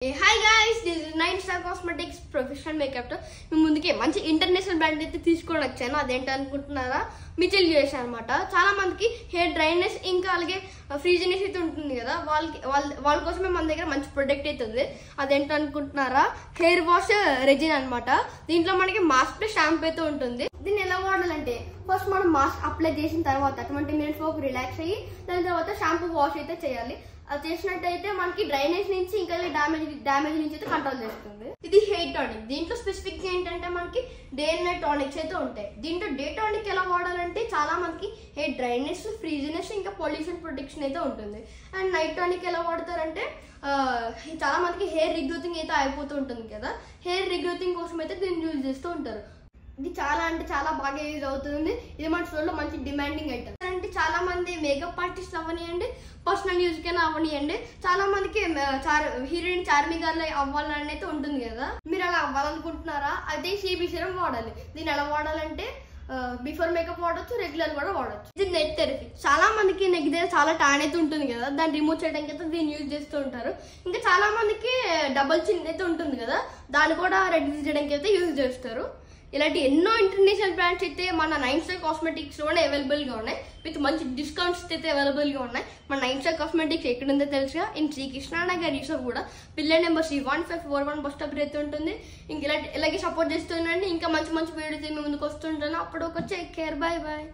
Hi guys, this is 9 Star Cosmetics Professional Makeup తో మీ ముందుకే మంచి ఇంటర్నేషనల్ బ్రాండ్ అయితే తీసుకొని వచ్చాను. అదేంటి అనుకుంటున్నారా? మిచెల్ యూఎస్ అన్నమాట. చాలా మందికి హెయిర్ డ్రైనెస్ ఇంకా అలాగే ఫ్రీజినెస్ అయితే ఉంటుంది కదా, వాళ్ళ కోసమే మన దగ్గర మంచి ప్రొడక్ట్ అయితే ఉంది. అదేంటి అనుకుంటున్నారా? హెయిర్ వాష్ రెజిన్ అన్నమాట. దీంట్లో మనకి మాస్క్ ప్లస్ షాంపూ అయితే ఉంటుంది. దీన్ని ఎలా వాడాలంటే ఫస్ట్ మనం మాస్క్ అప్లై చేసిన తర్వాత 20 minutes వరకు రిలాక్స్ అయ్యి దాని తర్వాత షాంపూ వాష్ అయితే చేయాలి. అది చేసినట్టయితే మనకి డ్రైనేజ్ నుంచి ఇంకా డ్యామేజ్ నుంచి అయితే కంట్రోల్ చేస్తుంది. ఇది హెయిర్ టానిక్. దీంట్లో స్పెసిఫిక్ ఏంటంటే మనకి డే అండ్ నైట్ టానిక్స్ అయితే ఉంటాయి. దీంట్లో డే టానిక్ ఎలా వాడాలంటే చాలా మనకి హెయిర్ డ్రైనెస్, ఫ్రీజినెస్ ఇంకా పొల్యూషన్ ప్రొటెక్షన్ అయితే ఉంటుంది. అండ్ నైట్ టానిక్ ఎలా వాడతారంటే చాలా మందికి హెయిర్ రిగ్రోతింగ్ అయితే అయిపోతూ ఉంటుంది కదా, హెయిర్ రిగ్రోతింగ్ కోసం అయితే దీన్ని యూజ్ చేస్తూ ఉంటారు. ఇది చాలా అంటే చాలా బాగా యూజ్ అవుతుంది. ఇది మన స్టోర్లో మంచి డిమాండింగ్ ఐటమ్. అంటే చాలా మంది మేకప్ ఆర్టిస్ట్ అవ్వనియండి, పర్సనల్ యూజ్ కైనా అవ్వనియండి, చాలా మందికి హీరోయిన్ చార్మి గారు అవ్వాలని అయితే ఉంటుంది కదా. మీరు అలా అవ్వాలనుకుంటున్నారా? అయితే సిబి సిరం వాడాలి. దీన్ని ఎలా వాడాలంటే బిఫోర్ మేకప్ వాడచ్చు, రెగ్యులర్ కూడా వాడచ్చు. ఇది నెక్ థెరపీ. చాలా మందికి నెక్ దగ్గర చాలా టాన్ అయితే ఉంటుంది కదా, దాన్ని రిమూవ్ చేయడానికి అయితే దీన్ని యూజ్ చేస్తూ ఉంటారు. ఇంకా చాలా మందికి డబుల్ చిన్ అయితే ఉంటుంది కదా, దాన్ని కూడా రెడ్యూస్ చేయడానికి అయితే యూజ్ చేస్తారు. ఇలాంటి ఎన్నో ఇంటర్నేషనల్ బ్రాండ్స్ అయితే మన 9 Star Cosmetics లోనే అవైలబుల్గా ఉన్నాయి. విత్ మంచి డిస్కౌంట్స్ అయితే అవైలబుల్గా ఉన్నాయి. మన 9 Star Cosmetics ఎక్కడుందో తెలుసుగా, ఇన్ శ్రీకృష్ణనగర్ ఈశ్వర్ కూడా పిల్లర్ నెంబర్ 1541 బస్ స్టాప్ అయితే ఉంటుంది. ఇంక ఇలాగే సపోర్ట్ చేస్తుండండి. ఇంకా మంచి మంచి వీడియోస్ మీ ముందుకు వస్తుంటాను. అప్పుడు ఒక టేక్ కేర్, బై బాయ్.